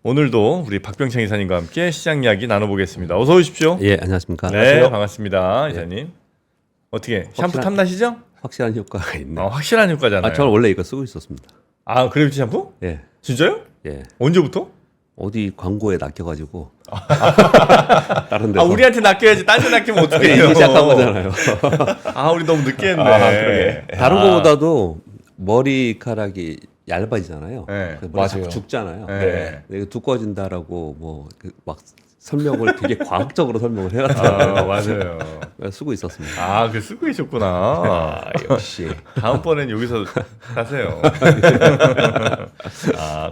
오늘도 우리 박병창 이사님과 함께 시장 이야기 나눠보겠습니다. 어서 오십시오. 예, 안녕하십니까. 네, 안녕하세요. 반갑습니다, 이사님. 어떻게 샴푸 탐나시죠? 확실한 효과가 있네. 확실한 효과잖아요. 저는 원래 이거 쓰고 있었습니다. 그래비티 샴푸? 예, 진짜요? 예. 언제부터? 어디 광고에 낚여가지고 다른 데서 우리한테 낚여야지. 딴 데 낚이면 어떡해요? 이미 시작한 거잖아요. 우리 너무 늦게 했네. 그러게. 다른 거보다도 머리카락이 얇아지잖아요. 네, 머리 맞아요. 자꾸 죽잖아요. 네. 근데 이거 두꺼워진다라고 막 설명을 되게 과학적으로 설명을 해놨잖아요. 맞아요. 쓰고 있었습니다. 그 쓰고 계셨구나. 역시. 다음번엔 여기서 사세요.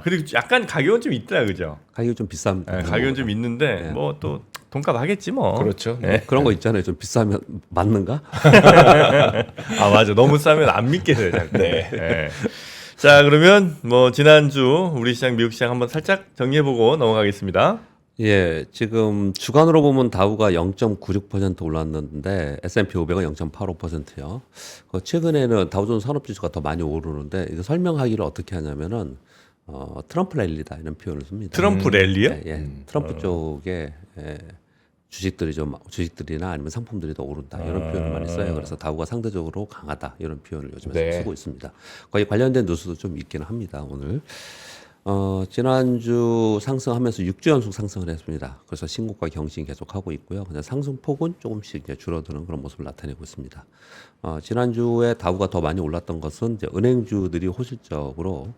그리고 약간 가격은 좀 있더라, 그죠? 가격이 좀 비쌉니다. 네, 가격은 좀 있는데 네. 뭐 또 돈값 하겠지 뭐. 그렇죠. 네. 그런 거 있잖아요. 좀 비싸면 맞는가? 맞아. 너무 싸면 안 믿게 돼요. 자꾸. 네. 네. 자, 그러면 뭐 지난주 우리 시장, 미국 시장 한번 살짝 정리해보고 넘어가겠습니다. 예, 지금 주간으로 보면 다우가 0.96% 올랐는데 S&P 500은 0.85%요. 최근에는 다우존스 산업지수가 더 많이 오르는데 이거 설명하기를 어떻게 하냐면은 트럼프 랠리다 이런 표현을 씁니다. 트럼프 랠리요? 예, 트럼프 쪽에 주식들이나 아니면 상품들이 더 오른다 이런 표현을 많이 써요. 그래서 다우가 상대적으로 강하다 이런 표현을 요즘에 네. 쓰고 있습니다. 거의 관련된 뉴스도 좀 있기는 합니다. 오늘. 지난주 상승하면서 6주 연속 상승을 했습니다. 그래서 신고가 경신이 계속하고 있고요. 그냥 상승폭은 조금씩 이제 줄어드는 그런 모습을 나타내고 있습니다. 지난주에 다우가 더 많이 올랐던 것은 이제 은행주들이 호실적으로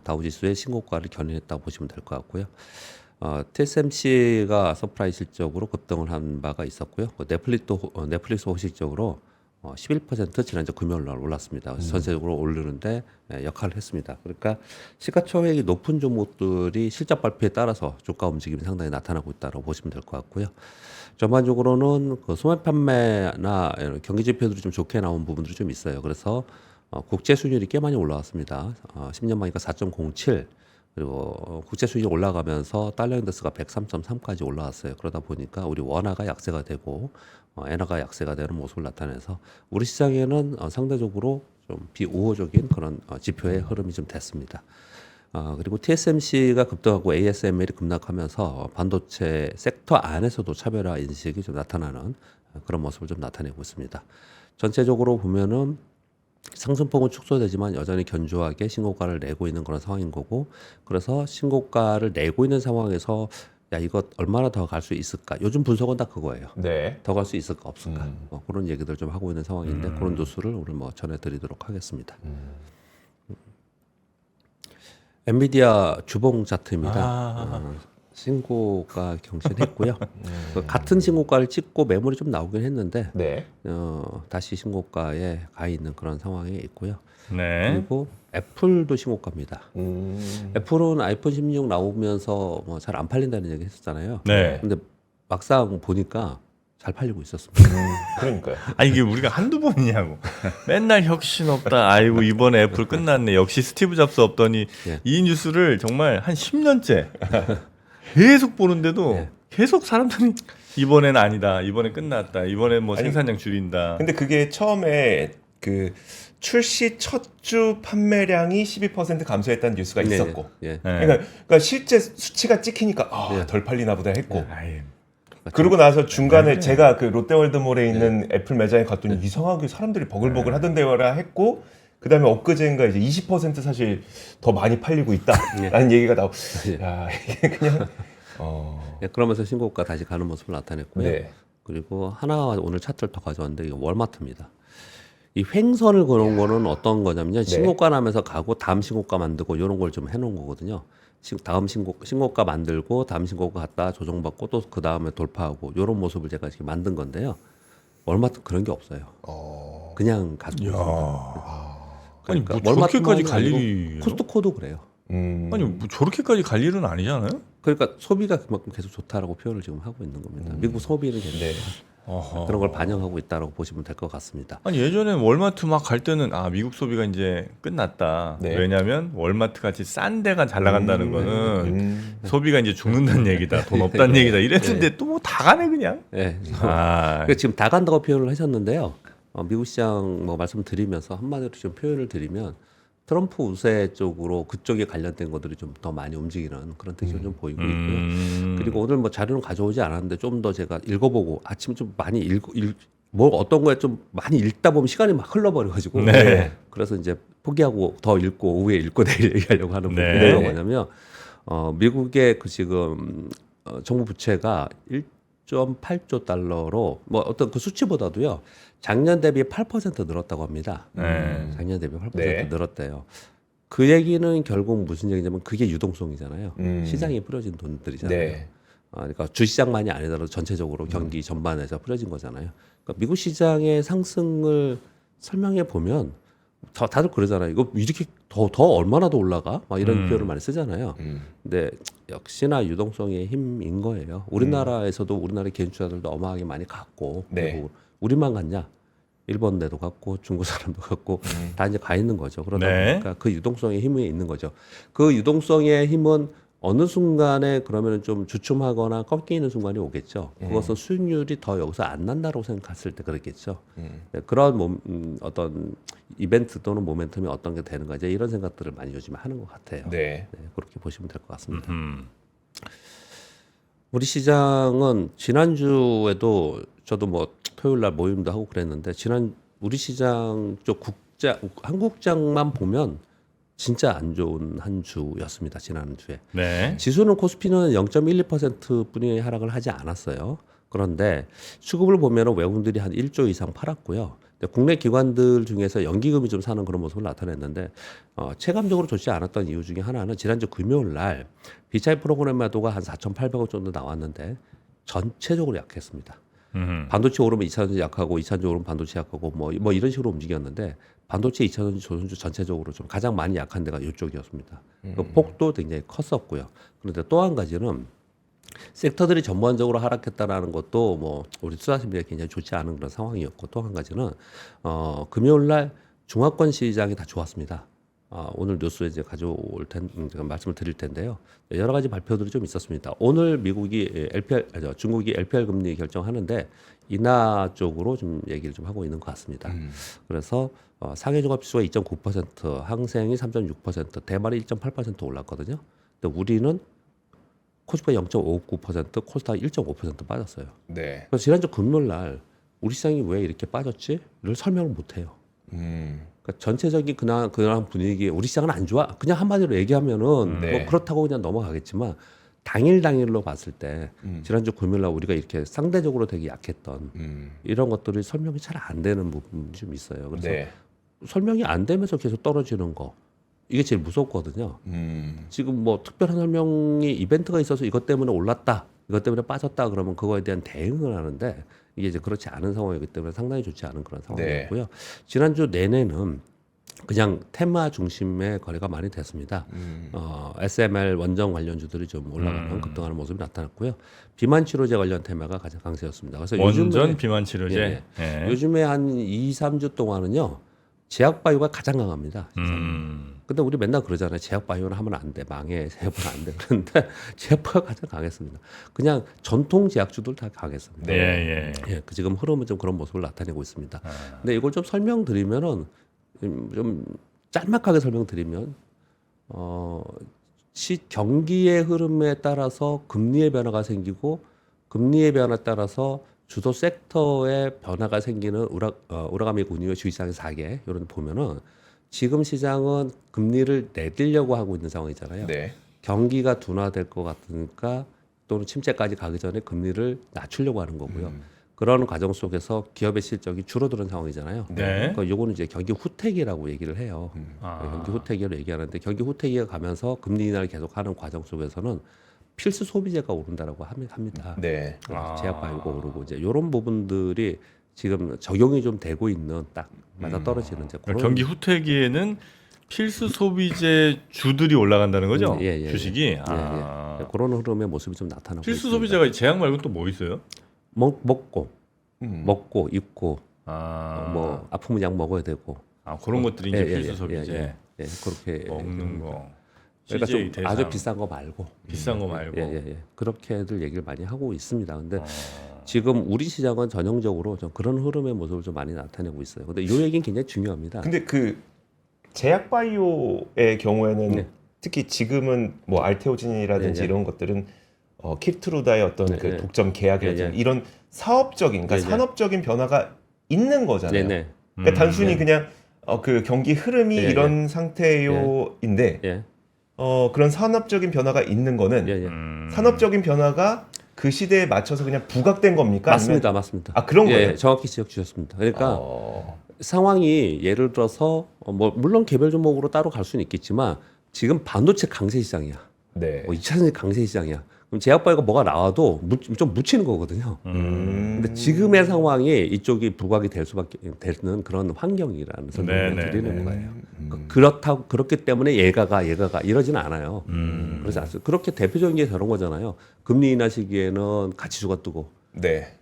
다우지수의 신고가를 견인했다고 보시면 될 것 같고요. TSMC가 서프라이즈 실적으로 급등을 한 바가 있었고요. 넷플릭스 호실적으로 11% 지난주 금요일 날 올랐습니다. 그래서 전체적으로 오르는데 역할을 했습니다. 그러니까 시가총액이 높은 종목들이 실적 발표에 따라서 주가 움직임이 상당히 나타나고 있다고 보시면 될 것 같고요. 전반적으로는 그 소매 판매나 이런 경기 지표들이 좀 좋게 나온 부분들이 좀 있어요. 그래서 국제 수익률이 꽤 많이 올라왔습니다. 10년 만이니까 4.07. 그리고 국제 수익이 올라가면서 달러 인덱스가 103.3까지 올라왔어요. 그러다 보니까 우리 원화가 약세가 되고 엔화가 약세가 되는 모습을 나타내서 우리 시장에는 상대적으로 좀 비우호적인 그런 지표의 흐름이 좀 됐습니다. 그리고 TSMC가 급등하고 ASML이 급락하면서 반도체 섹터 안에서도 차별화 인식이 좀 나타나는 그런 모습을 좀 나타내고 있습니다. 전체적으로 보면은 상승폭은 축소되지만 여전히 견조하게 신고가를 내고 있는 그런 상황인 거고, 그래서 신고가를 내고 있는 상황에서 야 이거 얼마나 더 갈 수 있을까? 요즘 분석은 다 그거예요. 네. 더 갈 수 있을까 없을까? 그런 얘기들 좀 하고 있는 상황인데 그런 뉴스를 오늘 뭐 전해드리도록 하겠습니다. 엔비디아 주봉 차트입니다. 신고가 경신했고요. 같은 신고가를 찍고 매물이 좀 나오긴 했는데 네. 다시 신고가에 가 있는 그런 상황에 있고요. 네. 그리고 애플도 신고가입니다. 애플은 아이폰 16 나오면서 뭐 잘 안 팔린다는 얘기 했었잖아요. 네. 근데 막상 보니까 잘 팔리고 있었습니다. 그러니까요. 이게 우리가 한두 번이냐고. 맨날 혁신 없다. 아이고, 이번에 애플 끝났네. 역시 스티브 잡스 없더니 예. 이 뉴스를 정말 한 10년째 계속 보는데도 예. 계속 사람들이 이번엔 아니다. 이번엔 끝났다. 이번엔 뭐 생산량 줄인다. 근데 그게 처음에 그 출시 첫 주 판매량이 12% 감소했다는 뉴스가 네, 있었고. 예. 네. 그러니까 실제 수치가 찍히니까 네. 덜 팔리나 보다 했고. 아이, 그러고 나서 중간에 제가 그 롯데월드몰에 있는 애플 매장에 갔더니 이상하게 사람들이 버글버글 하던데요라 했고, 그다음에 엊그제인가 이제 20% 사실 더 많이 팔리고 있다라는 얘기가 나오고, 야 이게 그냥 예, 그러면서 신고가 다시 가는 모습을 나타냈고요. 네. 그리고 하나 오늘 차트를 더 가져왔는데 이게 월마트입니다. 이 횡선을 그는 거는 어떤 거냐면요. 신고가 나면서 가고 다음 신고가 만들고 이런 걸 좀 해놓은 거거든요. 다음 신고가 만들고 다음 신고가 갔다 조정받고 또 그 다음에 돌파하고 이런 모습을 제가 지금 만든 건데요. 월마트 그런 게 없어요. 그냥 가지고 있습니다. 아니 뭐 월마트만 저렇게까지 갈 아니고 일이 코스트코도 그래요. 아니 뭐 저렇게까지 갈 일은 아니잖아요. 그러니까 소비가 그만큼 계속 좋다라고 표현을 지금 하고 있는 겁니다. 미국 소비는 계속 네. 그런 걸 반영하고 있다라고 보시면 될 것 같습니다. 아니 예전에 월마트 막 갈 때는 미국 소비가 이제 끝났다. 네. 왜냐하면 월마트 같이 싼 데가 잘 나간다는 거는 소비가 이제 죽는다는 얘기다. 돈 없다는 얘기다. 이랬는데 또 뭐 다 가네 그냥. 네. 아, 그러니까 지금 다 간다고 표현을 하셨는데요. 미국 시장 뭐 말씀드리면서 한마디로 좀 표현을 드리면 트럼프 우세 쪽으로 그쪽에 관련된 것들이 좀 더 많이 움직이는 그런 특징을 좀 보이고 있고요. 그리고 오늘 뭐 자료는 가져오지 않았는데 좀 더 제가 읽어보고 아침에 좀 많이 뭐 어떤 거에 좀 많이 읽다 보면 시간이 막 흘러버려가지고 네. 그래서 이제 포기하고 더 읽고 오후에 읽고 내일 얘기하려고 하는 네. 부분이 뭐냐면 미국의 그 지금 정부 부채가 1.8조 달러로 뭐 어떤 그 수치보다도요 작년 대비 8% 늘었다고 합니다. 작년 대비 8% 네. 늘었대요. 그 얘기는 결국 무슨 얘기냐면 그게 유동성이잖아요. 시장에 뿌려진 돈들이잖아요. 네. 그러니까 주시장만이 아니더라도 전체적으로 경기 전반에서 뿌려진 거잖아요. 그러니까 미국 시장의 상승을 설명해 보면 다들 그러잖아요. 이거 이렇게 더 얼마나 더 올라가? 막 이런 표현을 많이 쓰잖아요. 근데 역시나 유동성의 힘인 거예요. 우리나라에서도 우리나라 개인 투자들도 어마하게 많이 갔고 네. 그리고 우리만 갔냐? 일본에도 갔고 중국 사람도 갔고 다 이제 가 있는 거죠. 그러다 네. 보니까 그 유동성의 힘이 있는 거죠. 그 유동성의 힘은 어느 순간에 그러면 좀 주춤하거나 꺾이는 순간이 오겠죠. 그것은 수익률이 더 여기서 안 난다고 생각했을 때 그랬겠죠. 네, 그런 어떤 이벤트 또는 모멘텀이 어떤 게 되는 거지 이런 생각들을 많이 요즘에 하는 것 같아요. 네. 네, 그렇게 보시면 될 것 같습니다. 우리 시장은 지난주에도 저도 뭐 토요일 날 모임도 하고 그랬는데 우리 시장 쪽 한국장만 보면 진짜 안 좋은 한 주였습니다. 지난주에. 네. 지수는 코스피는 0.12%뿐이 하락을 하지 않았어요. 그런데 수급을 보면 외국인들이 한 1조 이상 팔았고요. 근데 국내 기관들 중에서 연기금이 좀 사는 그런 모습을 나타냈는데 체감적으로 좋지 않았던 이유 중에 하나는 지난주 금요일 날 비차이 프로그램 매도가 한 4,800억 정도 나왔는데 전체적으로 약했습니다. 반도체 오르면 2차전지 약하고 2차전지 오르면 반도체 약하고 뭐 이런 식으로 움직였는데 반도체 2차전지 조선주 전체적으로 좀 가장 많이 약한 데가 이쪽이었습니다. 그 폭도 굉장히 컸었고요. 그런데 또 한 가지는 섹터들이 전반적으로 하락했다라는 것도 뭐 우리 투자 심리에 굉장히 좋지 않은 그런 상황이었고 또 한 가지는 금요일 날 중화권 시장이 다 좋았습니다. 오늘 뉴스에 이제 가져올 제가 말씀을 드릴 텐데요. 여러 가지 발표들이 좀 있었습니다. 오늘 미국이 중국이 LPR 금리 결정하는데 인하 쪽으로 좀 얘기를 좀 하고 있는 것 같습니다. 그래서 상해 종합지수가 2.9%, 항생이 3.6%, 대만이 1.8% 올랐거든요. 근데 우리는 코스피가 0.59%, 코스닥이 1.5% 빠졌어요. 네. 그래서 지난주 금요일 날 우리 시장이 왜 이렇게 빠졌지?를 설명을 못 해요. 그러니까 전체적인 그냥 분위기, 우리 시장은 안 좋아. 그냥 한마디로 얘기하면은 네. 뭐 그렇다고 그냥 넘어가겠지만 당일로 봤을 때 지난주 금요일 날 우리가 이렇게 상대적으로 되게 약했던 이런 것들이 설명이 잘 안 되는 부분이 좀 있어요. 그래서 네. 설명이 안 되면서 계속 떨어지는 거 이게 제일 무섭거든요. 지금 뭐 특별한 설명이 이벤트가 있어서 이것 때문에 올랐다, 이것 때문에 빠졌다 그러면 그거에 대한 대응을 하는데 이게 이제 그렇지 않은 상황이기 때문에 상당히 좋지 않은 그런 상황이었고요. 지난주 내내는 그냥 테마 중심의 거래가 많이 됐습니다. SML 원정 관련주들이 좀 올라가는 급등하는 모습이 나타났고요. 비만 치료제 관련 테마가 가장 강세였습니다. 그래서 원전 요즘에 비만 치료제. 예. 요즘에 한 2, 3주 동안은요. 제약바이오가 가장 강합니다. 근데 우리 맨날 그러잖아요. 제약바이오는 하면 안 돼. 망해. 제약바이오는 안 돼. 그런데 제약바이오가 가장 강했습니다. 그냥 전통 제약주들 다 강했습니다. 예. 예, 그 지금 흐름은 좀 그런 모습을 나타내고 있습니다. 근데 이걸 좀 설명드리면은 좀 짤막하게 설명드리면 경기의 흐름에 따라서 금리의 변화가 생기고 금리의 변화에 따라서 주도 섹터의 변화가 생기는 우라가미 군유의 주식시장의 4개 이런 데 보면은 지금 시장은 금리를 내리려고 하고 있는 상황이잖아요. 네. 경기가 둔화될 것 같으니까 또는 침체까지 가기 전에 금리를 낮추려고 하는 거고요. 그런 과정 속에서 기업의 실적이 줄어드는 상황이잖아요. 네. 그러니까 요거는 이제 경기 후퇴기라고 얘기를 해요. 경기 후퇴기로 얘기하는데 경기 후퇴기가 가면서 금리 인하를 계속하는 과정 속에서는 필수 소비재가 오른다라고 합니다. 네. 제약바이오가 오르고 이제 이런 부분들이 지금 적용이 좀 되고 있는 딱 맞아 떨어지는 이제 그런 경기 후퇴기에는 필수 소비재 주들이 올라간다는 거죠? 주식이. 예. 그런 흐름의 모습이 좀 나타나고 필수 있습니다. 소비재가 제약 말고 또 뭐 있어요? 먹고 입고 아, 뭐 아프면 약 먹어야 되고 그런 것들이 이제 필수 소비재. 그렇게 먹는 거. 그러니까 CJ 좀 대상. 아주 비싼 거 말고 비싼 거 말고. 그렇게들 얘기를 많이 하고 있습니다. 근데 지금 우리 시장은 전형적으로 좀 그런 흐름의 모습을 좀 많이 나타내고 있어요. 근데 이 얘기는 굉장히 중요합니다. 근데 그 제약 바이오의 경우에는 네. 특히 지금은 뭐 알테오진이라든지 네, 네. 이런 것들은 키트루다의 어떤 네, 그 네. 독점 계약이라든지 네, 네. 이런 사업적인, 그러니까 네, 네. 산업적인 변화가 있는 거잖아요. 네네. 그러니까 단순히 네. 그냥 그 경기 흐름이 네, 네. 이런 상태요인데 예. 그런 산업적인 변화가 있는 거는 예, 예. 산업적인 변화가 그 시대에 맞춰서 그냥 부각된 겁니까? 맞습니다, 아니면 맞습니다. 그런 예, 거예요? 예, 정확히 지적 주셨습니다. 그러니까 어, 상황이 예를 들어서 뭐 물론 개별 종목으로 따로 갈 수는 있겠지만 지금 반도체 강세 시장이야. 네. 뭐 2차 전지 강세 시장이야. 그럼 제약바이오가 뭐가 나와도 좀 묻히는 거거든요. 근데 지금의 상황이 이쪽이 부각이 될 수밖에 되는 그런 환경이라는 설명을 네, 드리는 네, 거예요. 그렇기 때문에 얘가가 이러지는 않아요. 그래서 그렇게 대표적인 게 저런 거잖아요. 금리 인하 시기에는 가치주가 뜨고, 네.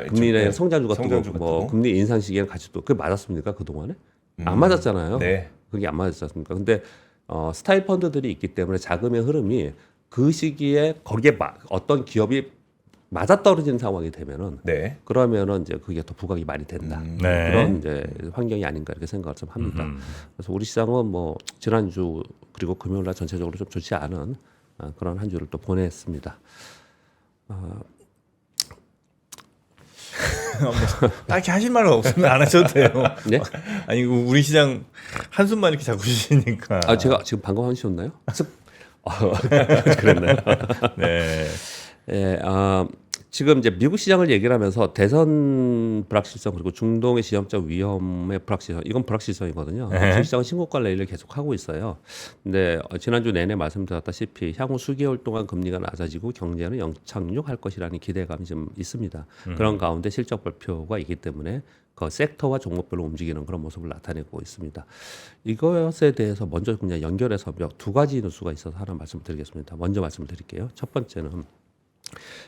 금리 인하 네. 성장주가 성장주가 뜨고, 뭐 뜨고. 금리 인상 시기에는 가치주 뜨고, 그게 맞았습니까 그 동안에? 안 맞았잖아요. 네. 그게 안 맞았지 않습니까? 근데 스타일 펀드들이 있기 때문에 자금의 흐름이 그 시기에 거기에 어떤 기업이 맞아떨어지는 상황이 되면은 네. 그러면은 이제 그게 더 부각이 많이 된다. 네. 그런 이제 환경이 아닌가 이렇게 생각을 좀 합니다. 그래서 우리 시장은 뭐 지난주 그리고 금요일날 전체적으로 좀 좋지 않은 그런 한 주를 또 보냈습니다. 딱히 하실 말은 없으면 안 하셔도 돼요. 네? 아니 우리 시장 한숨만 이렇게 자꾸 쉬시니까. 제가 지금 방금 하셨나요? 그랬나요? 네. 예, 지금 이제 미국 시장을 얘기를 하면서 대선 불확실성 그리고 중동의 지정적 위험의 불확실성 이건 불확실성이거든요. 주 시장은 신고가 레일을 계속 하고 있어요. 근데 지난주 내내 말씀드렸다시피 향후 수개월 동안 금리가 낮아지고 경제는 영착륙할 것이라는 기대감이 좀 있습니다. 그런 가운데 실적 발표가 있기 때문에 그 섹터와 종목별로 움직이는 그런 모습을 나타내고 있습니다. 이것에 대해서 먼저 그냥 연결해서 두 가지 뉴스가 있어서 하나 말씀드리겠습니다. 먼저 말씀드릴게요. 첫 번째는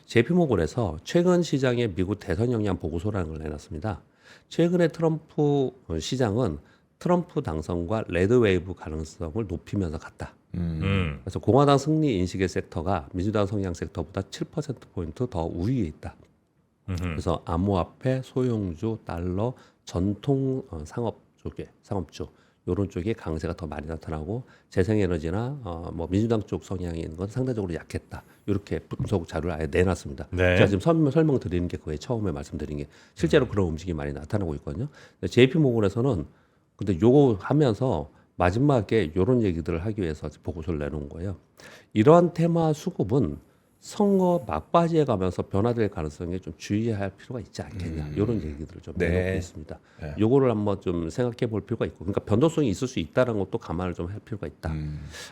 JP모건에서 최근 시장의 미국 대선 영향 보고서라는 걸 내놨습니다. 최근에 트럼프 시장은 트럼프 당선과 레드웨이브 가능성을 높이면서 갔다. 그래서 공화당 승리 인식의 섹터가 민주당 성향 섹터보다 7%포인트 더 우위에 있다. 그래서 암호화폐, 소형주, 달러, 전통 상업주 이런 쪽에 강세가 더 많이 나타나고 재생에너지나 뭐 민주당 쪽 성향이 있는 건 상대적으로 약했다. 이렇게 분석 자료를 아예 내놨습니다. 네. 제가 지금 설명 드리는 게 거의 처음에 말씀드린 게 실제로 그런 움직임이 많이 나타나고 있거든요. JP모건에서는 근데 요거 하면서 마지막에 이런 얘기들을 하기 위해서 보고서를 내놓은 거예요. 이러한 테마 수급은 선거 막바지에 가면서 변화될 가능성에 좀 주의해야 할 필요가 있지 않겠냐 이런 얘기들을 좀 네. 내놓고 있습니다. 네. 요거를 한번 좀 생각해 볼 필요가 있고, 그러니까 변동성이 있을 수 있다는 것도 감안을 좀 할 필요가 있다.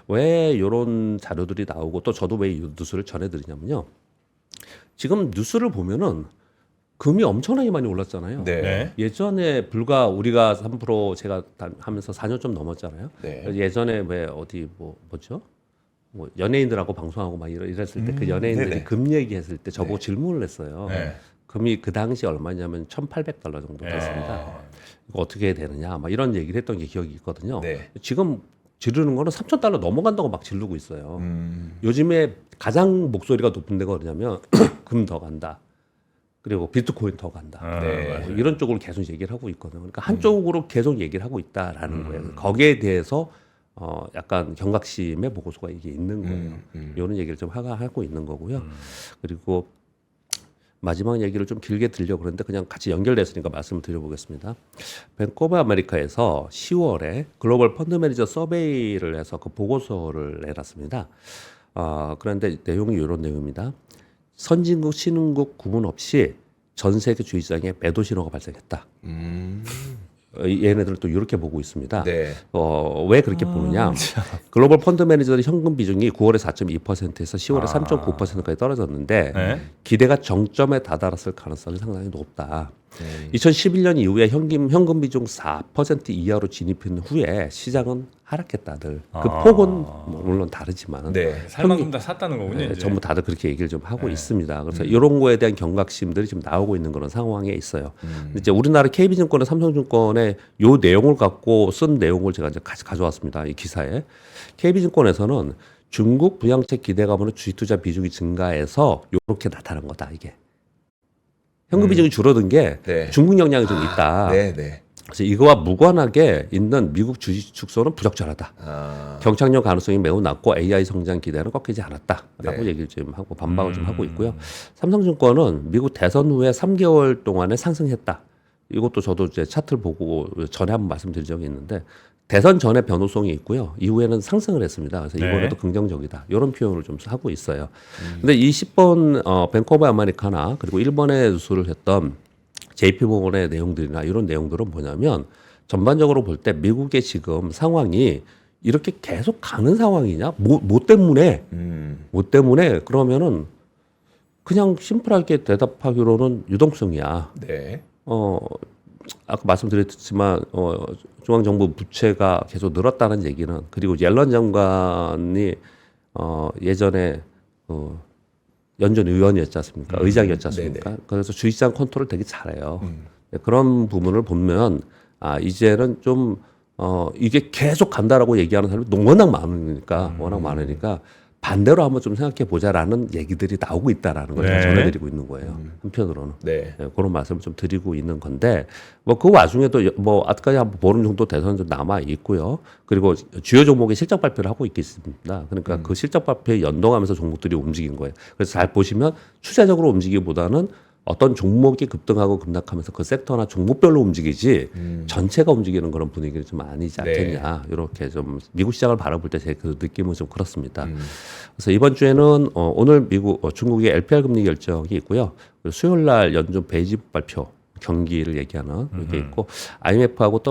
왜 이런 자료들이 나오고 또 저도 왜 이 뉴스를 전해드리냐면요. 지금 뉴스를 보면은 금이 엄청나게 많이 올랐잖아요. 네. 네. 예전에 불과 우리가 3% 제가 하면서 4년 좀 넘었잖아요. 네. 예전에 왜 어디 뭐죠? 뭐 연예인들하고 방송하고 막 이랬을 때 그 연예인들이 네네. 금 얘기했을 때 저보고 네. 질문을 했어요. 네. 금이 그 당시 얼마냐면 $1,800 정도 됐습니다. 이거 어떻게 해야 되느냐, 막 이런 얘기를 했던 게 기억이 있거든요. 네. 지금 지르는 거는 $3,000 넘어간다고 막 지르고 있어요. 음. 요즘에 가장 목소리가 높은 데가 어디냐면 금 더 간다. 그리고 비트코인 더 간다. 네. 뭐 이런 쪽으로 계속 얘기를 하고 있거든요. 그러니까 한쪽으로 계속 얘기를 하고 있다라는 거예요. 거기에 대해서 약간 경각심의 보고서가 이게 있는 거예요. 이런 얘기를 좀 하고 있는 거고요. 그리고 마지막 얘기를 좀 길게 드리려고 그러는데 그냥 같이 연결됐으니까 말씀을 드려보겠습니다. 뱅크 오브 아메리카에서 10월에 글로벌 펀드 매니저 서베이를 해서 그 보고서를 내놨습니다. 그런데 내용이 이런 내용입니다. 선진국, 신흥국 구분 없이 전 세계 주식시장에 매도 신호가 발생했다. 얘네들은 또 이렇게 보고 있습니다. 네. 왜 그렇게 보느냐? 글로벌 펀드 매니저의 현금 비중이 9월에 4.2%에서 10월에 3.9%까지 떨어졌는데 네. 기대가 정점에 다다랐을 가능성이 상당히 높다. 2011년 이후에 현금 비중 4% 이하로 진입한 후에 시장은 하락했다들. 그 폭은 뭐 물론 다르지만 네. 살 만큼 다 샀다는 거군요. 네, 이제. 전부 다들 그렇게 얘기를 좀 하고 있습니다. 그래서 이런 거에 대한 경각심들이 지금 나오고 있는 그런 상황에 있어요. 근데 이제 우리나라 KB증권과 삼성증권의 요 내용을 갖고 쓴 내용을 제가 이제 가져왔습니다. 이 기사에. KB증권에서는 중국 부양책 기대감으로 주식 투자 비중이 증가해서 이렇게 나타난 거다, 이게. 현금 비중이 줄어든 게 네. 중국 영향이 좀 있다. 네. 네. 그래서 이거와 무관하게 있는 미국 주식 축소는 부적절하다. 아, 경착륙 가능성이 매우 낮고 AI 성장 기대는 꺾이지 않았다라고 네. 얘기를 좀 하고 반박을 좀 하고 있고요. 삼성증권은 미국 대선 후에 3개월 동안에 상승했다. 이것도 저도 이제 차트를 보고 전에 한번 말씀드린 적이 있는데 대선 전에 변호성이 있고요. 이후에는 상승을 했습니다. 그래서 네. 이번에도 긍정적이다. 이런 표현을 좀 하고 있어요. 근데 이 10번 뱅크 오브 아메리카나 그리고 일본에 누수를 했던 JP모건의 내용들이나 이런 내용들은 뭐냐면 전반적으로 볼 때 미국의 지금 상황이 이렇게 계속 가는 상황이냐? 뭐 때문에? 뭐 때문에? 그러면은 그냥 심플하게 대답하기로는 유동성이야. 네. 아까 말씀드렸지만 중앙정부 부채가 계속 늘었다는 얘기는 그리고 옐런 장관이 예전에 연준 의원이었지 않습니까? 의장이었지 않습니까? 그래서 주식시장 컨트롤 되게 잘해요. 네, 그런 부분을 보면 이제는 좀 이게 계속 간다라고 얘기하는 사람이 워낙 많으니까 반대로 한번 좀 생각해 보자라는 얘기들이 나오고 있다라는 걸 네. 전해드리고 있는 거예요. 한편으로는. 네. 네, 그런 말씀을 좀 드리고 있는 건데 뭐 그 와중에도 뭐 아직까지 한 보름 정도 대선 좀 남아 있고요. 그리고 주요 종목의 실적 발표를 하고 있겠습니다. 그러니까 그 실적 발표에 연동하면서 종목들이 움직인 거예요. 그래서 잘 보시면 추세적으로 움직이기보다는 어떤 종목이 급등하고 급락하면서 그 섹터나 종목별로 움직이지 전체가 움직이는 그런 분위기는 좀 아니지 않겠냐. 이렇게 좀 미국 시장을 바라볼 때 제 그 느낌은 좀 그렇습니다. 그래서 이번 주에는 오늘 중국의 LPR 금리 결정이 있고요. 그리고 수요일 날 연준 베이직 발표 경기를 얘기하는 게 있고 IMF하고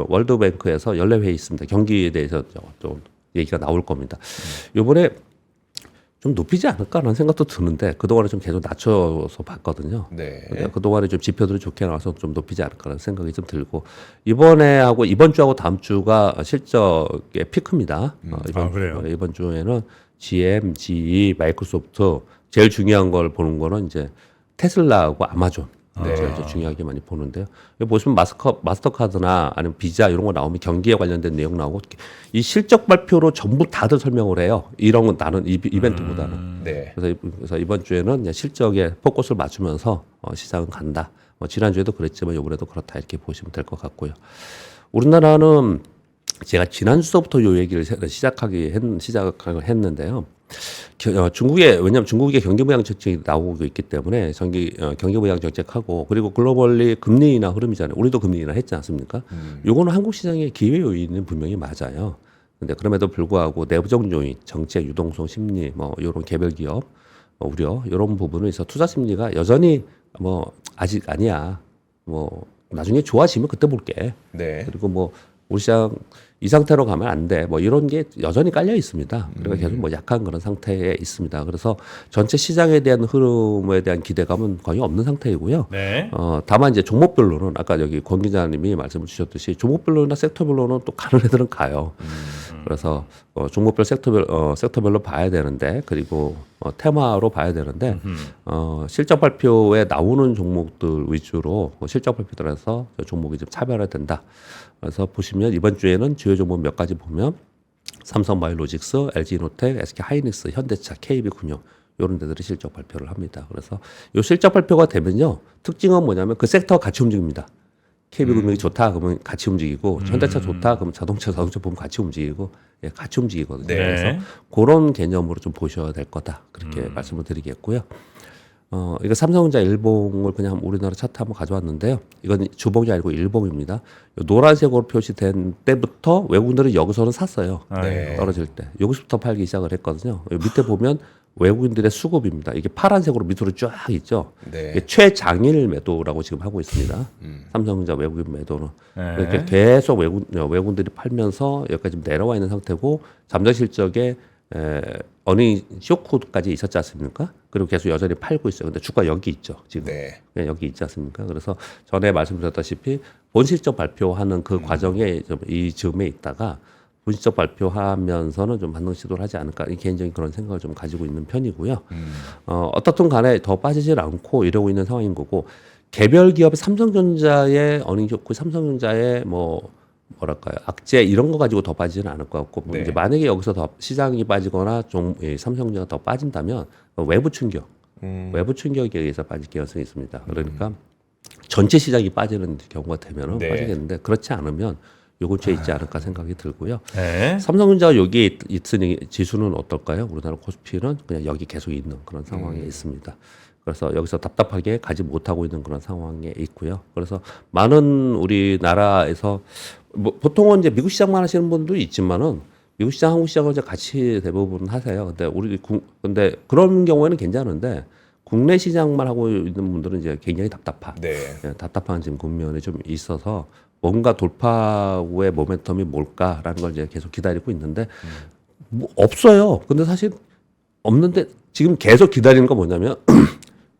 월드뱅크에서 연례 회의 있습니다. 경기에 대해서 좀 얘기가 나올 겁니다. 이번에 좀 높이지 않을까라는 생각도 드는데 그동안에 좀 계속 낮춰서 봤거든요. 네. 그동안에 좀 지표들이 좋게 나와서 좀 높이지 않을까라는 생각이 좀 들고 이번 주하고 다음 주가 실적의 피크입니다. 그래요? 이번 주에는 GM, GE, 마이크로소프트 제일 중요한 걸 보는 거는 이제 테슬라하고 아마존 제일 중요하게 많이 보는데요. 여기 보시면 마스터카드나 아니면 비자 이런 거 나오면 경기에 관련된 내용 나오고 이 실적 발표로 전부 다들 설명을 해요. 이런 건 나는 이벤트보다는. 네. 그래서 이번 주에는 그냥 실적에 포커스를 맞추면서 시장은 간다. 지난주에도 그랬지만 이번에도 그렇다 이렇게 보시면 될 것 같고요. 우리나라는 제가 지난주서부터 이 얘기를 시작을 했는데요. 왜냐하면 중국의 경기 부양 정책이 나오고 있기 때문에 경기 부양 정책하고 그리고 글로벌리 금리 인하 흐름이잖아요. 우리도 금리 인하 했지 않습니까? 요거는 한국 시장의 기회 요인은 분명히 맞아요. 근데 그럼에도 불구하고 내부적 요인, 정책 유동성 심리, 뭐 이런 개별 기업 우려 이런 부분은 있어 투자 심리가 여전히 뭐 아직 아니야. 뭐 나중에 좋아지면 그때 볼게. 네. 그리고 뭐 우리 시장 이 상태로 가면 안 돼. 뭐 이런 게 여전히 깔려 있습니다. 그러니까 계속 뭐 약한 그런 상태에 있습니다. 그래서 전체 시장에 대한 흐름에 대한 기대감은 거의 없는 상태이고요. 네. 다만 이제 종목별로는 아까 여기 권 기자님이 말씀을 주셨듯이 종목별로나 섹터별로는 또 가는 애들은 가요. 그래서 종목별 섹터별로 봐야 되는데 그리고 테마로 봐야 되는데 실적 발표에 나오는 종목들 위주로 실적 발표들에서 종목이 좀 차별화된다. 그래서 보시면 이번 주에는 주요 종목 몇 가지 보면 삼성바이오로직스, LG노텍, SK하이닉스, 현대차, KB금융 이런 데들이 실적 발표를 합니다. 그래서 이 실적 발표가 되면요 특징은 뭐냐면 그 섹터 같이 움직입니다. KB금융이 좋다 그러면 같이 움직이고 현대차 좋다 그러면 자동차 보면 같이 움직이고 같이 움직이거든요. 네. 그래서 그런 개념으로 좀 보셔야 될 거다 그렇게 말씀을 드리겠고요. 이거 삼성전자 일봉을 그냥 우리나라 차트 한번 가져왔는데요. 이건 주봉이 아니고 일봉입니다. 노란색으로 표시된 때부터 외국인들은 여기서는 샀어요. 네. 떨어질 때. 여기서부터 팔기 시작을 했거든요. 여기 밑에 보면 외국인들의 수급입니다. 이게 파란색으로 밑으로 쫙 있죠. 네. 이게 최장일 매도라고 지금 하고 있습니다. 삼성전자 외국인 매도는. 네. 이렇게 계속 외국인들이 팔면서 여기까지 내려와 있는 상태고 잠정 실적에 어닝 쇼크까지 있었지 않습니까? 그리고 계속 여전히 팔고 있어요. 근데 주가 여기 있죠. 지금 네. 여기 있지 않습니까? 그래서 전에 말씀드렸다시피 본실적 발표하는 그 과정에 좀 이 즈음에 있다가 본실적 발표하면서는 좀 반등 시도를 하지 않을까 이 개인적인 그런 생각을 좀 가지고 있는 편이고요. 어떻든 간에 더 빠지질 않고 이러고 있는 상황인 거고 개별 기업의 삼성전자의 어닝 쇼크, 삼성전자의 뭐랄까요 악재 이런 거 가지고 더 빠지지는 않을 것 같고 네. 이제 만약에 여기서 더 시장이 빠지거나 삼성전자가 더 빠진다면 외부 충격에 의해서 빠질 가능성이 있습니다. 그러니까 전체 시장이 빠지는 경우가 되면 네. 빠지겠는데 그렇지 않으면 요 근처에 있지 않을까 생각이 들고요. 네. 삼성전자가 여기에 있으니 지수는 어떨까요? 우리나라 코스피는 그냥 여기 계속 있는 그런 상황에 있습니다. 그래서 여기서 답답하게 가지 못하고 있는 그런 상황에 있고요. 그래서 많은 우리나라에서 뭐 보통은 이제 미국 시장만 하시는 분도 있지만은 미국 시장, 한국 시장을 이제 같이 대부분 하세요. 근데 그런 경우에는 괜찮은데 국내 시장만 하고 있는 분들은 이제 굉장히 네. 답답한 지금 국면에 좀 있어서 뭔가 돌파 후의 모멘텀이 뭘까라는 걸 이제 계속 기다리고 있는데 뭐 없어요. 근데 사실 없는데 지금 계속 기다리는 거 뭐냐면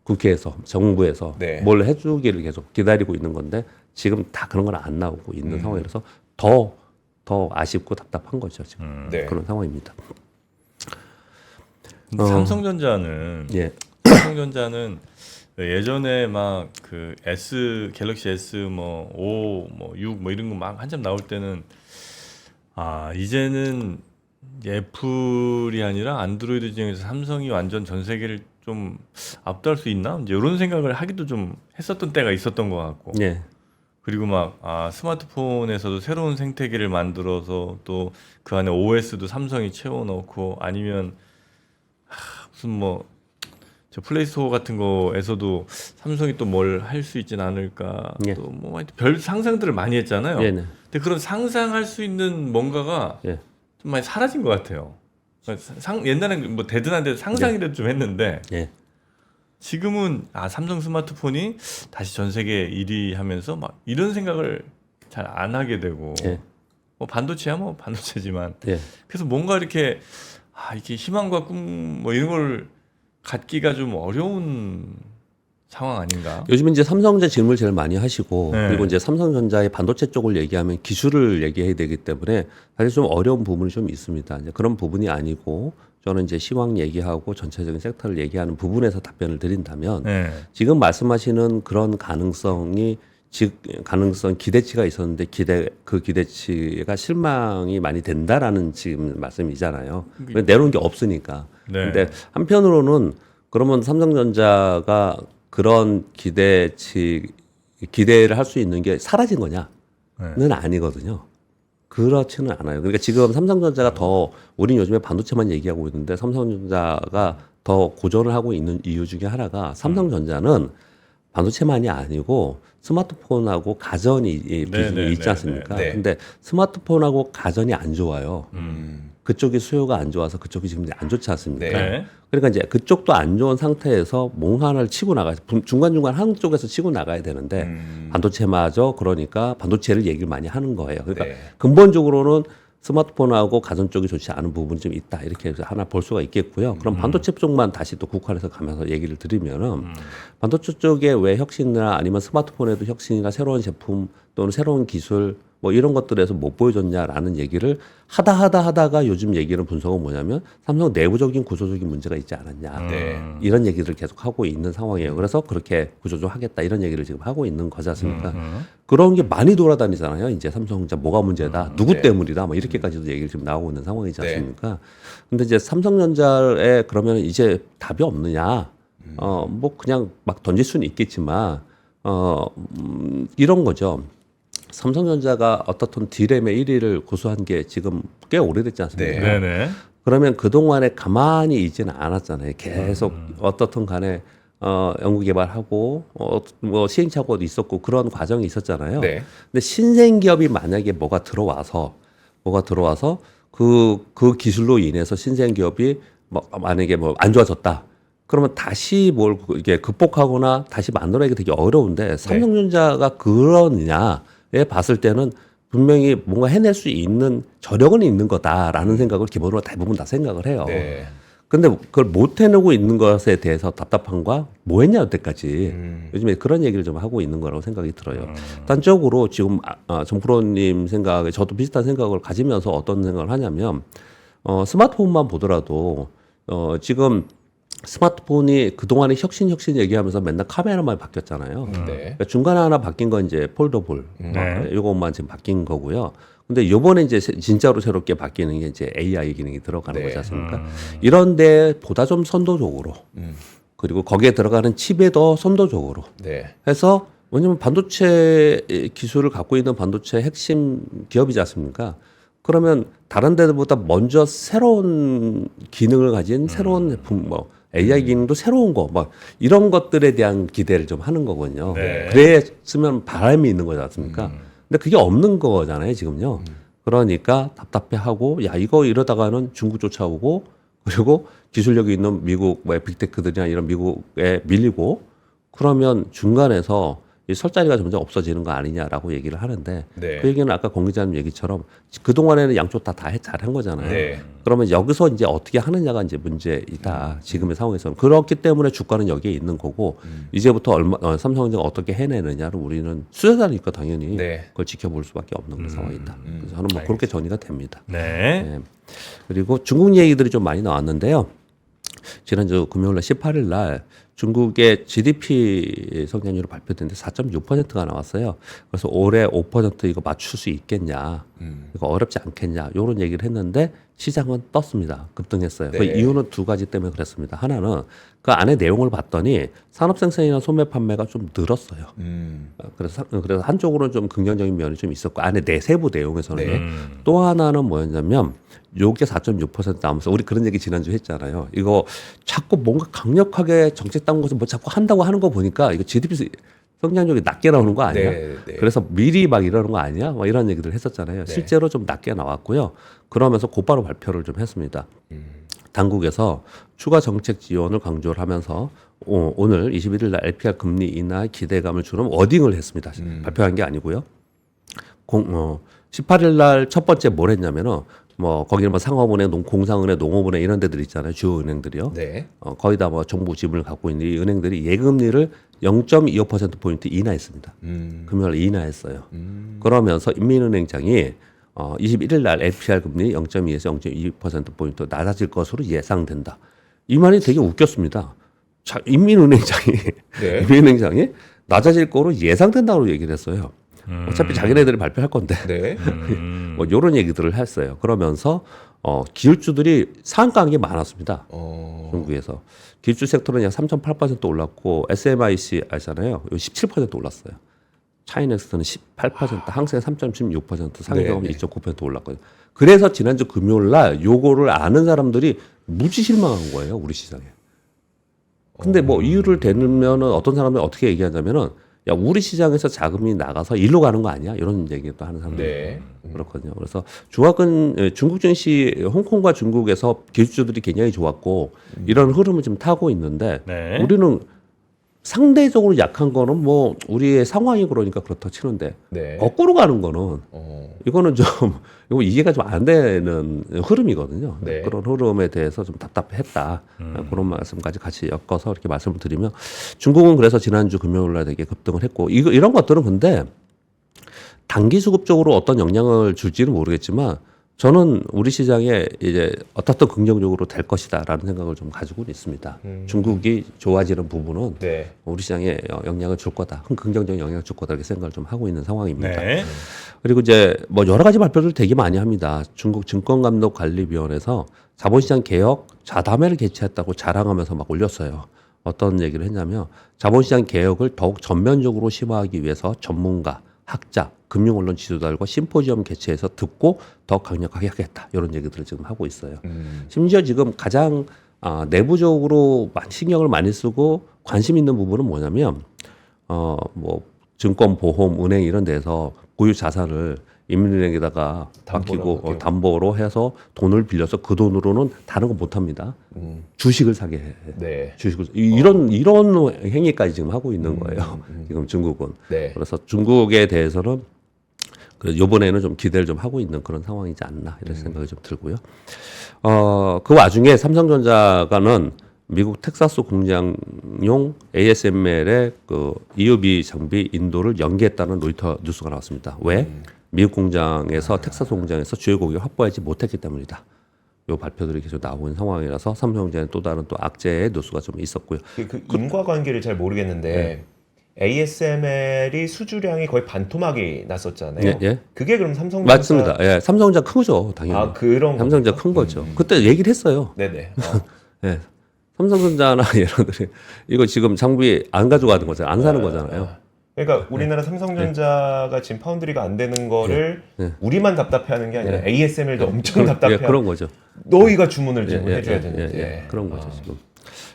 국회에서 정부에서 네. 뭘 해주기를 계속 기다리고 있는 건데 지금 다 그런 건 안 나오고 있는 상황이라서 더 아쉽고 답답한 거죠 지금 네. 그런 상황입니다. 삼성전자는 예, 삼성전자는 예전에 막 그 갤럭시 S 뭐 5, 뭐 6, 뭐 이런 거 막 한참 나올 때는 이제는 애플이 아니라 안드로이드 중에서 삼성이 완전 전 세계를 좀 압도할 수 있나? 이제 이런 생각을 하기도 좀 했었던 때가 있었던 것 같고. 예, 그리고 막 스마트폰에서도 새로운 생태계를 만들어서 또 그 안에 OS도 삼성이 채워넣고 아니면 무슨 뭐 저 플레이스토어 같은 거에서도 삼성이 또 뭘 할 수 있진 않을까. 예. 또 뭐 별 상상들을 많이 했잖아요. 예, 네. 근데 그런 상상할 수 있는 뭔가가 예. 좀 많이 사라진 것 같아요. 옛날에는 뭐 대단한데 상상이라도 좀 했는데 예. 지금은 삼성 스마트폰이 다시 전 세계 1위 하면서 막 이런 생각을 잘 안 하게 되고 예. 뭐 반도체야 뭐 반도체지만 예. 그래서 뭔가 이렇게 이게 희망과 꿈 뭐 이런 걸 갖기가 좀 어려운 상황 아닌가? 요즘 이제 삼성전자 질문을 제일 많이 하시고 네. 그리고 이제 삼성전자의 반도체 쪽을 얘기하면 기술을 얘기해야 되기 때문에 사실 좀 어려운 부분이 좀 있습니다. 이제 그런 부분이 아니고 저는 이제 시황 얘기하고 전체적인 섹터를 얘기하는 부분에서 답변을 드린다면 네. 지금 말씀하시는 그런 가능성이 가능성 기대치가 있었는데 그 기대치가 실망이 많이 된다라는 지금 말씀이잖아요. 내놓은 게 없으니까. 네. 근데 한편으로는 그러면 삼성전자가 그런 기대를 할 수 있는 게 사라진 거냐는 아니거든요. 그렇지는 않아요. 그러니까 지금 삼성전자가 우린 요즘에 반도체만 얘기하고 있는데 삼성전자가 더 고전을 하고 있는 이유 중에 하나가 삼성전자는 반도체만이 아니고 스마트폰하고 가전이 비중이 있지 않습니까? 네. 근데 스마트폰하고 가전이 안 좋아요. 그쪽이 수요가 안 좋아서 그쪽이 지금 안 좋지 않습니까? 네. 그러니까 이제 그쪽도 안 좋은 상태에서 몽환을 치고 중간중간 한쪽에서 치고 나가야 되는데 반도체마저 그러니까 반도체를 얘기를 많이 하는 거예요. 그러니까 네. 근본적으로는 스마트폰하고 가전 쪽이 좋지 않은 부분이 좀 있다. 이렇게 해서 하나 볼 수가 있겠고요. 그럼 반도체 쪽만 다시 또 국한해서 가면서 얘기를 드리면은 반도체 쪽에 왜 혁신이나 아니면 스마트폰에도 혁신이나 새로운 제품 또는 새로운 기술 뭐 이런 것들에서 못 보여줬냐라는 얘기를 하다가 요즘 얘기는 분석은 뭐냐면 삼성 내부적인 구조적인 문제가 있지 않았냐. 네. 이런 얘기를 계속 하고 있는 상황이에요. 그래서 그렇게 구조조정하겠다 이런 얘기를 지금 하고 있는 거지 않습니까? 그런 게 많이 돌아다니잖아요. 이제 삼성전자 뭐가 문제다, 누구 네. 때문이다, 뭐 이렇게까지도 얘기를 지금 나오고 있는 상황이지 네. 않습니까? 근데 이제 삼성전자에 그러면 이제 답이 없느냐? 뭐 그냥 막 던질 수는 있겠지만 이런 거죠. 삼성전자가 어떻든 D램의 1위를 고수한 게 지금 꽤 오래됐지 않습니까? 네. 네네. 그러면 그동안에 가만히 있지는 않았잖아요. 계속 어떻든 간에 연구 개발하고 뭐 시행착오도 있었고 그런 과정이 있었잖아요. 네. 근데 신생 기업이 만약에 뭐가 들어와서 그 기술로 인해서 신생 기업이 만약에 뭐 안 좋아졌다. 그러면 다시 뭘 이게 극복하거나 다시 만들어내기 되게 어려운데 삼성전자가 그러느냐에 봤을 때는 분명히 뭔가 해낼 수 있는 저력은 있는 거다라는 생각을 기본으로 대부분 다 생각을 해요. 네. 근데 그걸 못 해내고 있는 것에 대해서 답답함과 뭐 했냐 여태까지 요즘에 그런 얘기를 좀 하고 있는 거라고 생각이 들어요. 단적으로 지금 정프로님 생각에 저도 비슷한 생각을 가지면서 어떤 생각을 하냐면 스마트폰만 보더라도 지금 스마트폰이 그동안에 혁신 얘기하면서 맨날 카메라만 바뀌었잖아요. 네. 그러니까 중간에 하나 바뀐 건 이제 폴더블. 네. 요것만 지금 바뀐 거고요. 근데 요번에 이제 진짜로 새롭게 바뀌는 게 이제 AI 기능이 들어가는 네. 거지 않습니까? 이런데 보다 좀 선도적으로 그리고 거기에 들어가는 칩에 더 선도적으로 네. 해서 왜냐면 반도체 기술을 갖고 있는 반도체 핵심 기업이지 않습니까? 그러면 다른 데보다 먼저 새로운 기능을 가진 새로운 제품, 뭐 AI 기능도 새로운 거, 막 이런 것들에 대한 기대를 좀 하는 거거든요. 네. 그랬으면 바람이 있는 거지 않습니까? 근데 그게 없는 거잖아요, 지금요. 그러니까 답답해하고, 야, 이거 이러다가는 중국 쫓아오고, 그리고 기술력이 있는 미국, 뭐 빅테크들이나 이런 미국에 밀리고, 그러면 중간에서 이 설 자리가 점점 없어지는 거 아니냐라고 얘기를 하는데, 네. 그 얘기는 아까 공 기자님 얘기처럼 그동안에는 양쪽 다 잘한 거잖아요. 네. 그러면 여기서 이제 어떻게 하느냐가 이제 문제이다. 지금의 상황에서는. 그렇기 때문에 주가는 여기에 있는 거고, 이제부터 삼성전자가 어떻게 해내느냐를 우리는 수혜자니까 당연히 네. 그걸 지켜볼 수밖에 없는 그런 상황이다. 그래서 저는 뭐 그렇게 정리가 됩니다. 네. 네. 그리고 중국 얘기들이 좀 많이 나왔는데요. 지난주 금요일날 18일 날 중국의 GDP 성장률이 발표됐는데 4.6%가 나왔어요. 그래서 올해 5% 이거 맞출 수 있겠냐, 이거 어렵지 않겠냐, 이런 얘기를 했는데 시장은 떴습니다. 급등했어요. 네. 그 이유는 두 가지 때문에 그랬습니다. 하나는 그 안에 내용을 봤더니 산업생산이나 소매 판매가 좀 늘었어요. 그래서 한쪽으로는 좀 긍정적인 면이 좀 있었고, 안에 내세부 내용에서는 네. 또 하나는 뭐였냐면, 요게 4.6% 나오면서 우리 그런 얘기 지난주 했잖아요. 이거 자꾸 뭔가 강력하게 정책 당국에서 뭐 자꾸 한다고 하는 거 보니까 이거 GDP 성장률이 낮게 나오는 거 아니야? 네, 네. 그래서 미리 막 이러는 거 아니야? 막 이런 얘기들 했었잖아요. 네. 실제로 좀 낮게 나왔고요. 그러면서 곧바로 발표를 좀 했습니다. 당국에서 추가 정책 지원을 강조를 하면서 오늘 21일 날 LPR 금리 인하 기대감을 주는 워딩을 했습니다. 발표한 게 아니고요. 18일 날 첫 번째 뭘 했냐면은 뭐 거기는 뭐 상업은행, 공상은행, 농업은행 이런 데들 있잖아요. 주요 은행들이요. 네. 거의 다 뭐 정부 지분을 갖고 있는 이 은행들이 예금리를 0.25% 포인트 인하했습니다. 금요일 인하했어요. 그러면서 인민은행장이 21일 날 LPR 금리 0.2에서 0.2% 포인트 낮아질 것으로 예상된다. 이 말이 되게 웃겼습니다. 자, 인민은행장이 네. 인민은행장이 낮아질 거로 예상된다고 얘기를 했어요. 어차피 자기네들이 발표할 건데. 네. 뭐 이런 얘기들을 했어요. 그러면서 기술주들이 상한가한 게 많았습니다. 중국에서 기술주 섹터는 약 3.8% 올랐고 SMIC 알잖아요. 17% 올랐어요. 차이넥스는 18%, 항생 3.16%, 상해경험 네, 2.9% 올랐거든요. 그래서 지난주 금요일 날 요거를 아는 사람들이 무지 실망한 거예요, 우리 시장에. 근데 뭐 이유를 대면은 어떤 사람들이 어떻게 얘기하냐면은, 야, 우리 시장에서 자금이 나가서 일로 가는 거 아니야? 이런 얘기도 하는 사람들이 네. 그렇거든요. 그래서 중국 증시, 홍콩과 중국에서 기술주들이 굉장히 좋았고 이런 흐름을 좀 타고 있는데, 네. 우리는 상대적으로 약한 거는 뭐 우리의 상황이 그러니까 그렇다 치는데, 네. 거꾸로 가는 거는 이거는 좀 이거 이해가 좀 안 되는 흐름이거든요. 네. 그런 흐름에 대해서 좀 답답했다. 그런 말씀까지 같이 엮어서 이렇게 말씀을 드리면, 중국은 그래서 지난주 금요일 날 되게 급등을 했고, 이런 것들은 근데 단기 수급적으로 어떤 영향을 줄지는 모르겠지만 저는 우리 시장에 이제 어떻든 긍정적으로 될 것이다라는 생각을 좀 가지고 있습니다. 중국이 좋아지는 부분은 네. 우리 시장에 영향을 줄 거다, 긍정적인 영향을 줄 거다, 이렇게 생각을 좀 하고 있는 상황입니다. 네. 그리고 이제 뭐 여러 가지 발표를 되게 많이 합니다. 중국 증권감독관리위원회에서 자본시장 개혁 자담회를 개최했다고 자랑하면서 막 올렸어요. 어떤 얘기를 했냐면, 자본시장 개혁을 더욱 전면적으로 심화하기 위해서 전문가, 학자, 금융언론 지도자들과 심포지엄 개최해서 듣고 더 강력하게 하겠다, 이런 얘기들을 지금 하고 있어요. 심지어 지금 가장 내부적으로 신경을 많이 쓰고 관심 있는 부분은 뭐냐면, 뭐 증권, 보험, 은행 이런 데서 고유 자산을 인민은행에다가 맡기고 담보로 해서 돈을 빌려서 그 돈으로는 다른 거 못 합니다. 주식을 사게 해. 네. 주식을 이런 행위까지 지금 하고 있는 거예요. 지금 중국은. 네. 그래서 중국에 대해서는 이번에는 좀 기대를 좀 하고 있는 그런 상황이지 않나, 이런 생각이 좀 들고요. 그 와중에 삼성전자가는 미국 텍사스 공장용 ASML의 그 EUV 장비 인도를 연기했다는 로이터 뉴스가 나왔습니다. 왜? 미국 공장에서 텍사스 공장에서 주요 고객을 확보하지 못했기 때문이다. 요 발표들이 계속 나오고 있는 상황이라서 삼성전자는 또 다른 또 악재의 뉴스가 좀 있었고요. 그 인과관계를 잘 모르겠는데 ASML이 수주량이 거의 반토막이 났었잖아요. 예, 예. 그게 그럼 삼성전자 맞습니다. 예, 삼성전자 큰 거죠, 당연히. 아, 그런 삼성전자 큰 거죠. 그때 얘기를 했어요. 네네. 예. 삼성전자나 얘네들이 이거 지금 장비 안 가져가는 거잖아요. 안 사는 거잖아요. 그러니까 우리나라 삼성전자가 지금 파운드리가 안 되는 거를 네. 우리만 답답해하는 게 아니라 네. ASML도 엄청 답답해. 그런 거죠. 너희가 주문을 지금 해줘야 되는데. 그런 거죠 지금.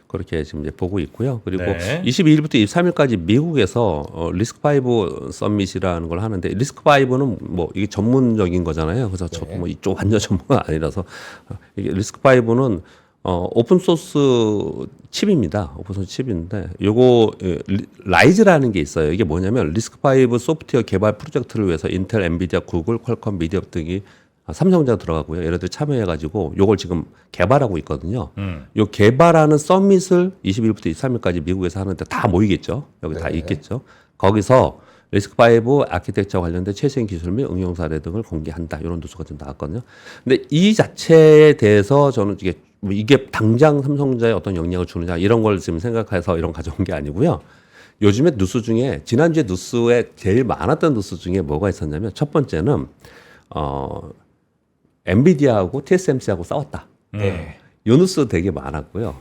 그렇게 지금 이제 보고 있고요. 그리고 네. 22일부터 23일까지 미국에서 리스크5 서밋이라는 걸 하는데 리스크5는 뭐 이게 전문적인 거잖아요. 그래서 저도 뭐 이쪽 완전 전문가 아니라서 이게 리스크5는 오픈 소스 칩입니다. 오픈 소스 칩인데 요거 라이즈라는 게 있어요. 이게 뭐냐면 리스크5 소프트웨어 개발 프로젝트를 위해서 인텔, 엔비디아, 구글, 퀄컴, 미디어 등이 삼성전자 들어가고요. 얘네들 참여해가지고 요걸 지금 개발하고 있거든요. 요 개발하는 서밋을 20일부터 23일까지 미국에서 하는데 다 모이겠죠. 여기 다 있겠죠. 거기서 리스크5 아키텍처 관련된 최신 기술 및 응용 사례 등을 공개한다. 이런 뉴스가 좀 나왔거든요. 근데 이 자체에 대해서 저는 이게 당장 삼성전자에 어떤 영향을 주느냐 이런 걸 지금 생각해서 이런 가져온 게 아니고요. 요즘에 뉴스 중에 지난주에 뉴스에 제일 많았던 뉴스 중에 뭐가 있었냐면 첫 번째는 엔비디아하고 TSMC하고 싸웠다. 네. 요 뉴스 되게 많았고요.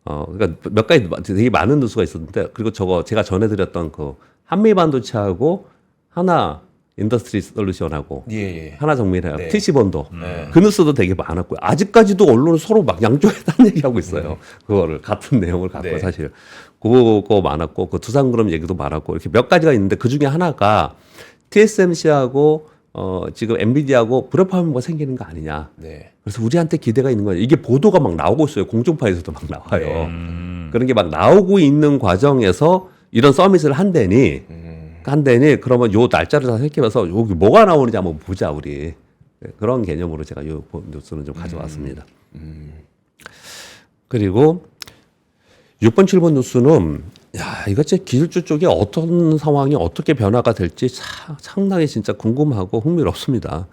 그러니까 몇 가지 되게 많은 뉴스가 있었는데 그리고 제가 전해드렸던 그 한미 반도체하고 하나 인더스트리 솔루션하고 예. 하나 정밀하고 네. TC본도 그 뉴스도 되게 많았고요. 아직까지도 언론은 서로 막 양쪽에 딴 얘기하고 있어요. 그거를 같은 내용을 갖고 네. 사실 그거 많았고 그 두산그룹 얘기도 많았고 이렇게 몇 가지가 있는데 그 중에 하나가 TSMC하고 지금 엔비디아하고 불협화음이 생기는 거 아니냐. 네. 그래서 우리한테 기대가 있는 거예요. 이게 보도가 막 나오고 있어요. 공중파에서도 막 나와요. 네. 그런 게 막 나오고 있는 과정에서 이런 서밋을 한다니 그러면 요 날짜를 다 생각해봐서 여기 뭐가 나오는지 한번 보자 우리. 그런 개념으로 제가 요 뉴스는 좀 가져왔습니다. 그리고 6번, 7번 뉴스는 이거 제 기술주 쪽에 어떤 상황이 어떻게 변화가 될지 상당히 진짜 궁금하고 흥미롭습니다.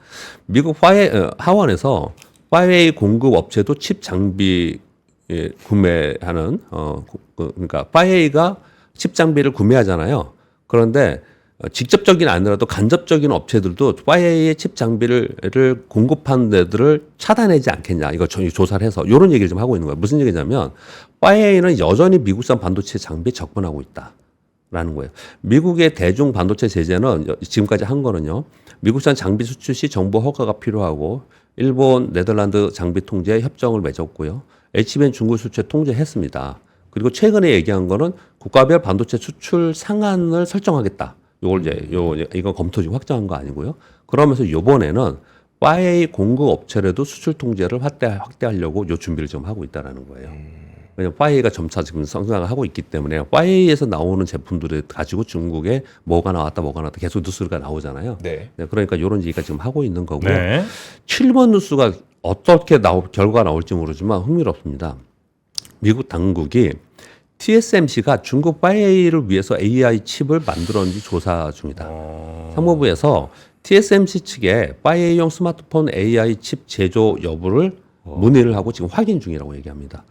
미국 하원에서 화웨이 공급 업체도 칩 장비 구매하는 그러니까 화웨이가 칩 장비를 구매하잖아요. 그런데 직접적인 아니라도 간접적인 업체들도 화웨이의 칩 장비를 공급한 데들을 차단하지 않겠냐. 이거 조사를 해서 이런 얘기를 좀 하고 있는 거예요. 무슨 얘기냐면 화웨이는 여전히 미국산 반도체 장비에 접근하고 있다라는 거예요. 미국의 대중 반도체 제재는 지금까지 한 거는요. 미국산 장비 수출 시 정부 허가가 필요하고 일본, 네덜란드 장비 통제 협정을 맺었고요. HBM 중국 수출 통제했습니다. 그리고 최근에 얘기한 거는 국가별 반도체 수출 상한을 설정하겠다. 이건 검토 중 확정한 거 아니고요. 그러면서 이번에는 화웨이 공급 업체라도 수출 통제를 확대하려고 요 준비를 좀 하고 있다라는 거예요. 왜냐면 화웨이가 점차 지금 성장을 하고 있기 때문에 화웨이에서 나오는 제품들을 가지고 중국에 뭐가 나왔다 계속 뉴스가 나오잖아요. 네. 그러니까 이런 얘기가 지금 하고 있는 거고요. 네. 7번 뉴스가 어떻게 결과가 나올지 모르지만 흥미롭습니다. 미국 당국이 TSMC가 중국 화웨이를 위해서 AI 칩을 만들었는지 조사 중이다. 상무부에서 TSMC 측에 화웨이용 스마트폰 AI 칩 제조 여부를 문의를 하고 지금 확인 중이라고 얘기합니다.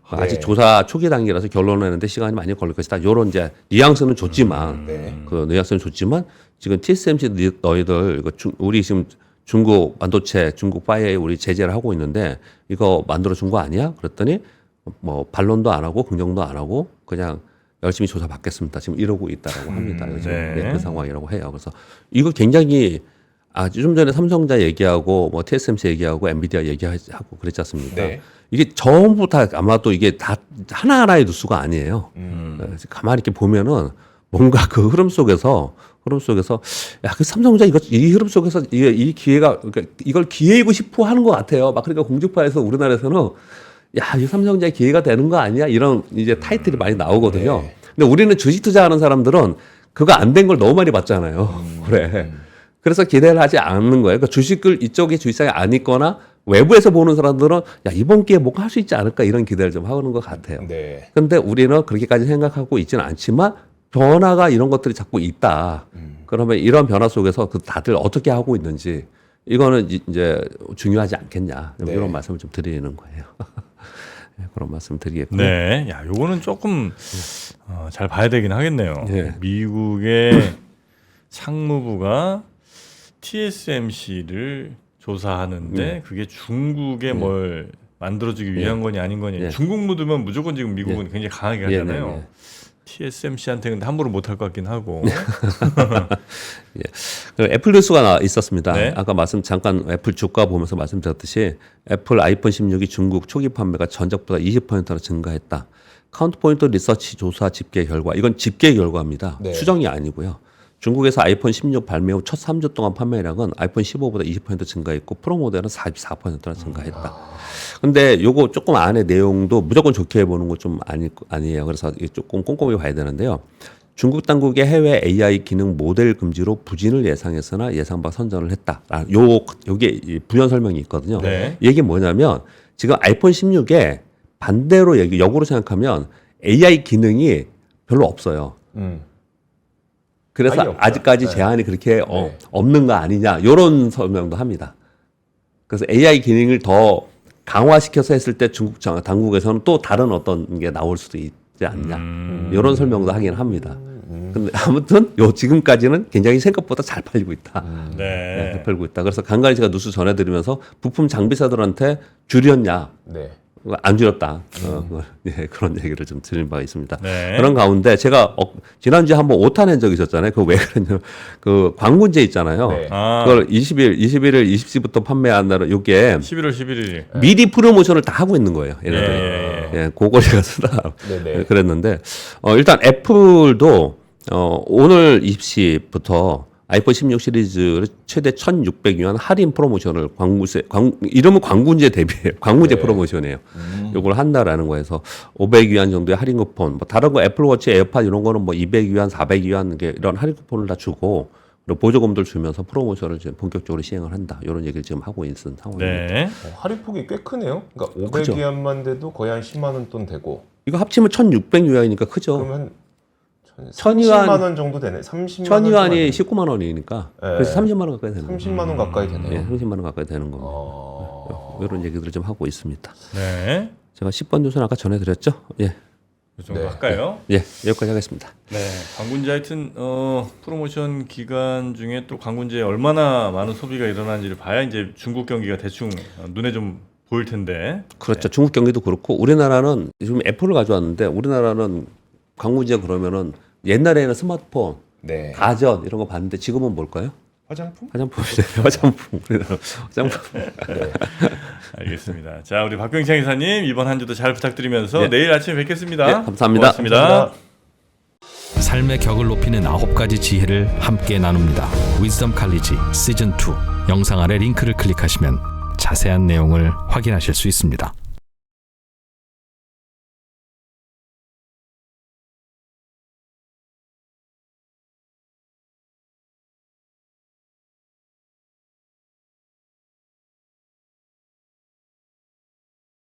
아직 조사 초기 단계라서 결론을 내는데 시간이 많이 걸릴 것이다. 요런 이제 뉘앙스는 좋지만 지금 TSMC 너희들 우리 지금 중국 반도체, 중국 화웨이 우리 제재를 하고 있는데 이거 만들어 준 거 아니야? 그랬더니 뭐 반론도 안 하고 긍정도 안 하고 그냥 열심히 조사 받겠습니다. 지금 이러고 있다라고 합니다. 요즘 네. 그 상황이라고 해요. 그래서 이거 굉장히 좀 전에 삼성전자 얘기하고 뭐 TSMC 얘기하고 엔비디아 얘기하고 그랬지 않습니까? 네. 이게 전부 다 아마도 이게 다 하나하나의 뉴스가 아니에요. 가만히 이렇게 보면은 뭔가 그 흐름 속에서 그 삼성전자 이 흐름 속에서 이 기회가 그러니까 이걸 기회이고 싶어 하는 것 같아요. 막 그러니까 공중파에서 우리나라에서는 이 삼성전자의 기회가 되는 거 아니야? 이런 이제 타이틀이 많이 나오거든요. 네. 근데 우리는 주식 투자하는 사람들은 그거 안 된 걸 너무 많이 봤잖아요. 그래. 그래서 기대를 하지 않는 거예요. 그러니까 주식을 이쪽에 주식시장에 안 있거나 외부에서 보는 사람들은 이번 기회에 뭔가 할 수 있지 않을까 이런 기대를 좀 하는 것 같아요. 네. 근데 우리는 그렇게까지 생각하고 있지는 않지만 변화가 이런 것들이 자꾸 있다. 그러면 이런 변화 속에서 다들 어떻게 하고 있는지 이거는 이제 중요하지 않겠냐. 네. 이런 말씀을 좀 드리는 거예요. 그런 말씀 드리겠고요. 네. 요거는 조금 잘 봐야 되긴 하겠네요. 네. 미국의 상무부가 TSMC를 조사하는데 그게 중국에 뭘 만들어주기 위한 거냐 아닌 거냐. 네. 중국 묻으면 무조건 지금 미국은 굉장히 강하게 하잖아요. TSMC한테 근데 함부로 못할 것 같긴 하고. 애플 뉴스가 있었습니다. 네. 아까 잠깐 애플 주가 보면서 말씀드렸듯이 애플 아이폰 16이 중국 초기 판매가 전작보다 20%나 증가했다. 카운트포인트 리서치 조사 집계 결과, 이건 집계 결과입니다. 네. 추정이 아니고요. 중국에서 아이폰 16 발매 후 첫 3주 동안 판매량은 아이폰 15보다 20% 증가했고 프로 모델은 44%나 증가했다. 근데 요거 조금 안에 내용도 무조건 좋게 보는 거 좀 아니에요. 그래서 이게 조금 꼼꼼히 봐야 되는데요. 중국 당국의 해외 AI 기능 모델 금지로 부진을 예상했으나 예상 밖 선전을 했다. 요게 부연 설명이 있거든요. 네. 이게 뭐냐면 지금 아이폰 16에 반대로 역으로 생각하면 AI 기능이 별로 없어요. 그래서 아예 없다. 아직까지 네. 제한이 그렇게 네. 없는 거 아니냐 이런 설명도 합니다. 그래서 AI 기능을 더 강화시켜서 했을 때 중국 당국에서는 또 다른 어떤 게 나올 수도 있지 않냐 이런 설명도 하긴 합니다. 근데 아무튼 지금까지는 굉장히 생각보다 잘 팔리고 있다. 네. 잘 팔리고 있다. 그래서 간간히 제가 뉴스 전해드리면서 부품 장비사들한테 줄였냐? 네. 안 줄였다. 예, 그런 얘기를 좀 드린 바가 있습니다. 네. 그런 가운데 제가 지난주에 한번 오타 낸 적이 있었잖아요. 그거 왜 그랬냐면 그 광군제 있잖아요. 네. 아, 그걸 21일 20시부터 판매한다는 요게 11월 11일. 미리 프로모션을 다 하고 있는 거예요. 얘네들이. 예, 그걸 제가 쓰다 네네. 그랬는데 일단 애플도 오늘 20시부터 아이폰 16 시리즈를 최대 1,600위안 할인 프로모션을 이름은 광군제 대비해요. 광군제 네. 프로모션이에요. 요걸 한다라는 거에서 500위안 정도의 할인 쿠폰, 뭐 다른 거 애플워치, 에어팟 이런 거는 뭐 200위안, 400위안 이런 할인 쿠폰을 다 주고 그리고 보조금들 주면서 프로모션을 지금 본격적으로 시행을 한다. 이런 얘기를 지금 하고 있는 상황입니다. 네. 할인폭이 꽤 크네요. 그러니까 그죠. 500위안만 돼도 거의 한 10만 원 돈 되고. 이거 합치면 1,600위안이니까 크죠. 그러면 1000위안 30만 원 정도 되네. 30만 1,000위안이 19만 원이니까 네. 그래서 30만 원 가까이 되는 거예요. 30만 원 가까이 되네요. 예, 30만 원 가까이 되는 겁니다. 이런 얘기들을 좀 하고 있습니다. 네. 제가 10번 뉴스는 아까 전해드렸죠? 예, 이 정도 네. 할까요? 예, 여기까지 하겠습니다. 네. 광군제 하여튼 프로모션 기간 중에 또 광군제에 얼마나 많은 소비가 일어나는지를 봐야 이제 중국 경기가 대충 눈에 좀 보일 텐데. 그렇죠. 중국 경기도 그렇고 우리나라는 지금 애플을 가져왔는데 우리나라는 광고제 그러면은 옛날에는 스마트폰, 네. 가전 이런 거 봤는데 지금은 뭘까요? 화장품? 화장품이죠. 화장품. 우리나라 화장품. 네. 알겠습니다. 자, 우리 박병창 이사님 이번 한 주도 잘 부탁드리면서 네. 내일 아침에 뵙겠습니다. 네, 감사합니다. 고맙습니다. 감사합니다. 삶의 격을 높이는 9가지 지혜를 함께 나눕니다. 위즈덤 칼리지 시즌 2 영상 아래 링크를 클릭하시면 자세한 내용을 확인하실 수 있습니다.